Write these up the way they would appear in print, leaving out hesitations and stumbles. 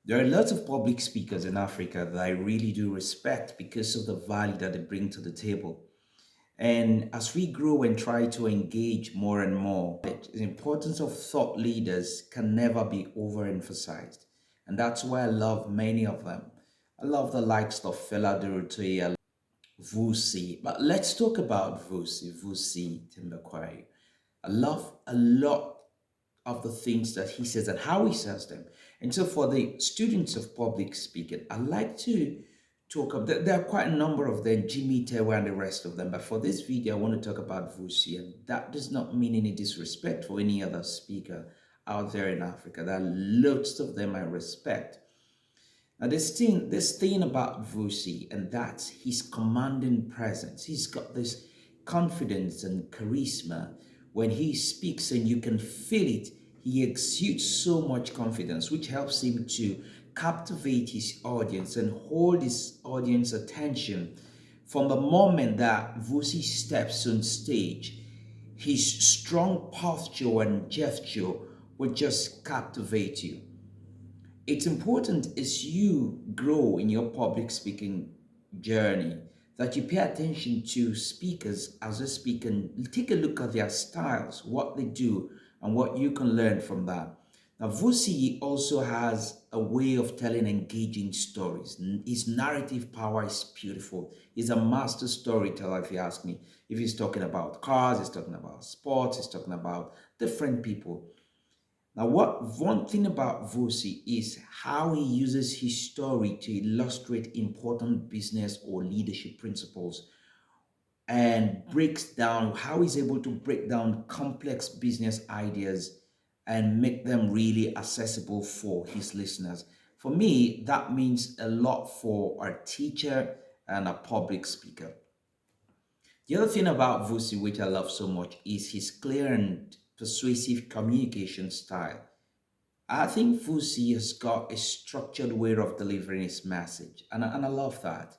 There are lots of public speakers in Africa that I really do respect because of the value that they bring to the table. And as we grow and try to engage more and more, the importance of thought leaders can never be overemphasized. And that's why I love many of them. I love the likes of Fela Durute, Vusi. But let's talk about Vusi Timberquari. I love a lot of the things that he says and how he says them. And so for the students of public speaking, I like to talk about, there are quite a number of them, Jimmy Tewa and the rest of them. But for this video, I want to talk about Vusi. And that does not mean any disrespect for any other speaker out there in Africa. There are lots of them I respect. Now, this thing about Vusi, and that's his commanding presence. He's got this confidence and charisma. When he speaks and you can feel it, he exudes so much confidence, which helps him to captivate his audience and hold his audience attention. From the moment that Vusi steps on stage, his strong posture and gesture will just captivate you. It's important as you grow in your public speaking journey that you pay attention to speakers as a speaker and take a look at their styles, what they do, and what you can learn from that. Now, Vusi also has a way of telling engaging stories. His narrative power is beautiful. He's a master storyteller, if you ask me. If he's talking about cars, he's talking about sports, he's talking about different people. Now, what one thing about Vusi is how he uses his story to illustrate important business or leadership principles and breaks down how he's able to break down complex business ideas and make them really accessible for his listeners. For me, that means a lot for a teacher and a public speaker. The other thing about Vusi, which I love so much, is his clear and persuasive communication style. I think Fusi has got a structured way of delivering his message, and I love that.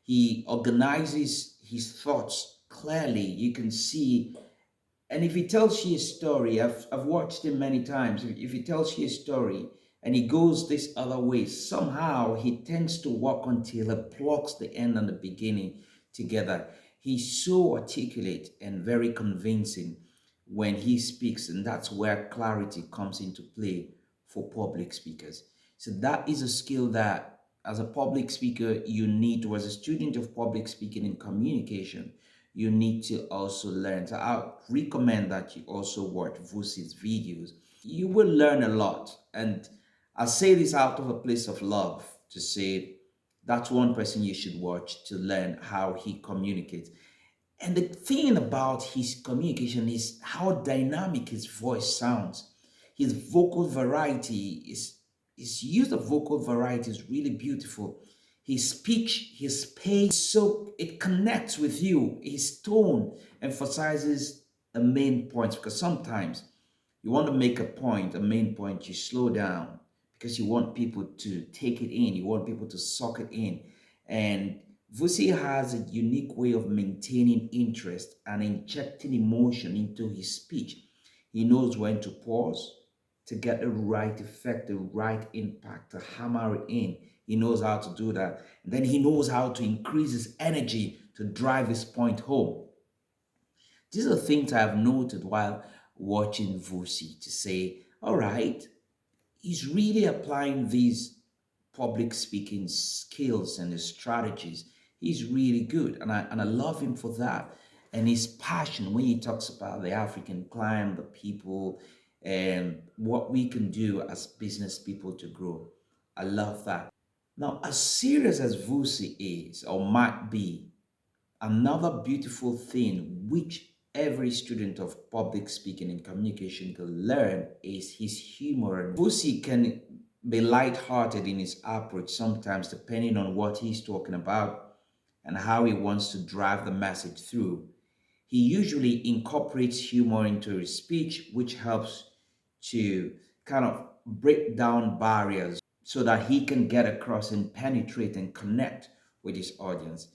He organizes his thoughts clearly. You can see, and if he tells you a story, I've watched him many times. If he tells you a story and he goes this other way, somehow he tends to walk until he plucks the end and the beginning together. He's so articulate and very convincing when he speaks, and that's where clarity comes into play for public speakers. So that is a skill that as a public speaker you need to, as a student of public speaking and communication, you need to also learn. So I recommend that you also watch Vusi's videos. You will learn a lot. And I say this out of a place of love to say that's one person you should watch to learn how he communicates. And the thing about his communication is how dynamic his voice sounds. His vocal variety is his use of vocal variety is really beautiful. His speech, his pace, so it connects with you. His tone emphasizes the main points because sometimes you want to make a point, a main point, you slow down because you want people to take it in, you want people to suck it in. And Vusi has a unique way of maintaining interest and injecting emotion into his speech. He knows when to pause to get the right effect, the right impact, to hammer it in. He knows how to do that. And then he knows how to increase his energy to drive his point home. These are things I've noted while watching Vusi to say, all right, he's really applying these public speaking skills and his strategies. He's really good. And I love him for that. And his passion when he talks about the African client, the people, and what we can do as business people to grow. I love that. Now, as serious as Vusi is or might be, another beautiful thing which every student of public speaking and communication can learn is his humor. And Vusi can be light-hearted in his approach sometimes, depending on what he's talking about and how he wants to drive the message through. He usually incorporates humor into his speech, which helps to kind of break down barriers so that he can get across and penetrate and connect with his audience.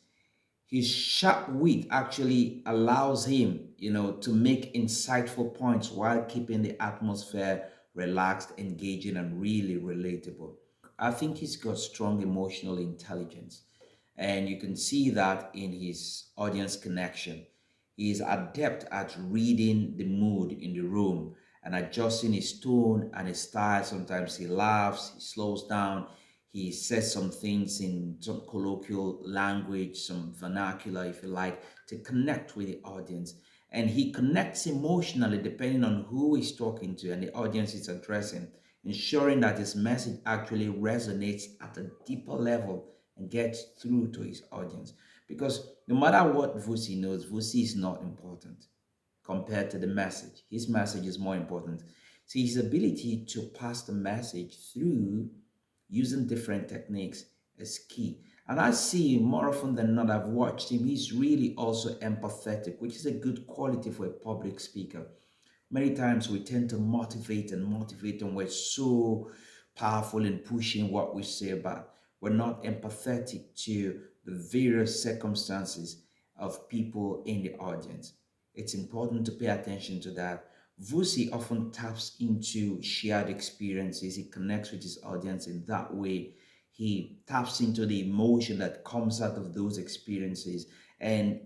His sharp wit actually allows him, to make insightful points while keeping the atmosphere relaxed, engaging, and really relatable. I think he's got strong emotional intelligence. And you can see that in his audience connection. He is adept at reading the mood in the room and adjusting his tone and his style. Sometimes he laughs, he slows down, he says some things in some colloquial language, some vernacular, if you like, to connect with the audience. And he connects emotionally depending on who he's talking to and the audience he's addressing, ensuring that his message actually resonates at a deeper level and gets through to his audience. Because no matter what Vusi knows, Vusi is not important compared to the message. His message is more important. See, his ability to pass the message through using different techniques is key. And I see more often than not, I've watched him, he's really also empathetic, which is a good quality for a public speaker. Many times we tend to motivate, and we're so powerful in pushing what we say, but we're not empathetic to the various circumstances of people in the audience. It's important to pay attention to that. Vusi often taps into shared experiences. He connects with his audience in that way. He taps into the emotion that comes out of those experiences, and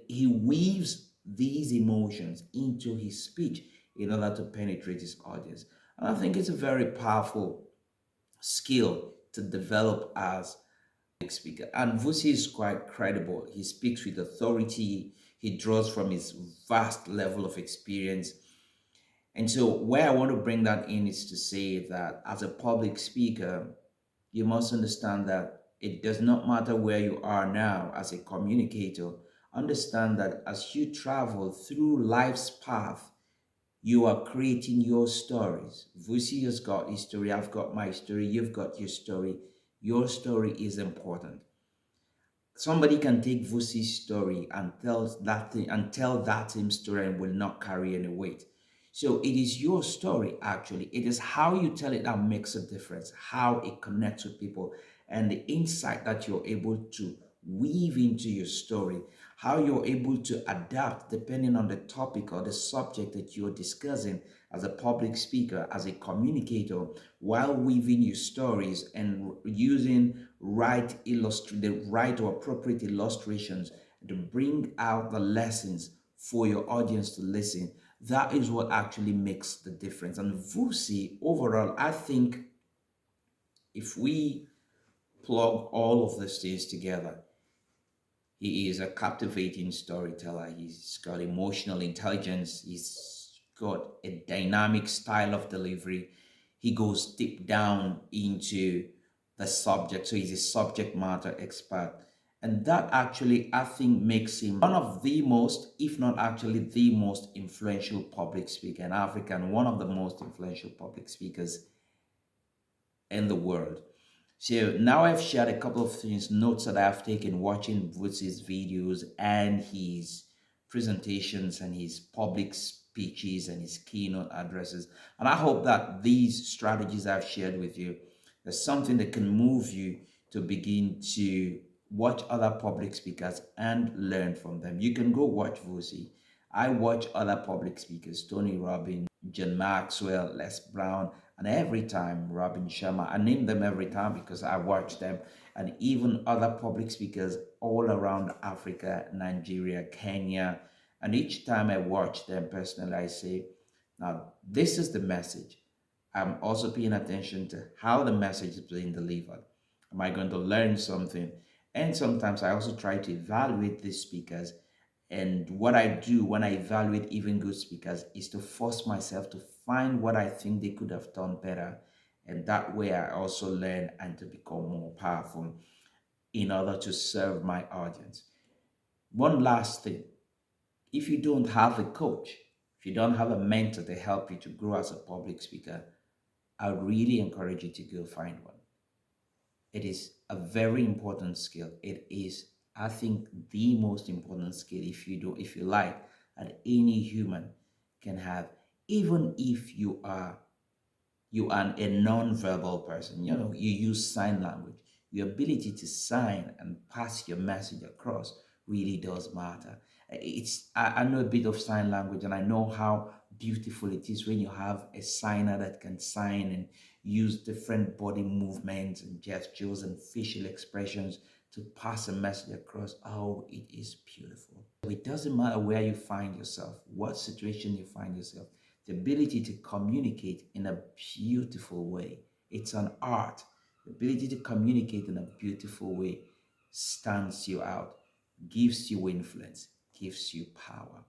he weaves these emotions into his speech in order to penetrate his audience. And I think it's a very powerful skill to develop as a speaker. And Vusi is quite credible. He speaks with authority. He draws from his vast level of experience. And so where I want to bring that in is to say that as a public speaker, you must understand that it does not matter where you are now as a communicator. Understand that as you travel through life's path, you are creating your stories. Vusi has got his story, I've got my story, you've got your story. Your story is important. Somebody can take Vusi's story and tell that same story and will not carry any weight. So it is your story actually. It is how you tell it that makes a difference, how it connects with people, and the insight that you're able to weave into your story, how you're able to adapt depending on the topic or the subject that you're discussing as a public speaker, as a communicator, while weaving your stories and using the right or appropriate illustrations to bring out the lessons for your audience to listen. That is what actually makes the difference. And Vusi, overall, I think if we plug all of these things together, he is a captivating storyteller. He's got emotional intelligence. He's got a dynamic style of delivery. He goes deep down into the subject. So he's a subject matter expert. And that actually, I think, makes him one of the most, if not actually the most influential public speaker in Africa and one of the most influential public speakers in the world. So now I've shared a couple of things, notes that I've taken watching Vusi's videos and his presentations and his public speeches and his keynote addresses. And I hope that these strategies I've shared with you is something that can move you to begin to watch other public speakers and learn from them. You can go watch Vusi. I watch other public speakers, Tony Robbins, John Maxwell, Les Brown, and every time Robin Sharma. I name them every time because I watch them, and even other public speakers all around Africa, Nigeria, Kenya. And each time I watch them personally, I say, now this is the message. I'm also paying attention to how the message is being delivered. Am I going to learn something? And sometimes I also try to evaluate these speakers. And what I do when I evaluate even good speakers is to force myself to find what I think they could have done better. And that way I also learn and to become more powerful in order to serve my audience. One last thing, if you don't have a coach, if you don't have a mentor to help you to grow as a public speaker, I would really encourage you to go find one. It is a very important skill. It is, I think, the most important skill if you like, that any human can have, even if you are a non-verbal person. You know, you use sign language. Your ability to sign and pass your message across really does matter. I know a bit of sign language, and I know how beautiful it is when you have a signer that can sign, and use different body movements and gestures and facial expressions to pass a message across. Oh, it is beautiful. It doesn't matter where you find yourself, what situation you find yourself, the ability to communicate in a beautiful way. It's an art. The ability to communicate in a beautiful way stands you out, gives you influence, gives you power.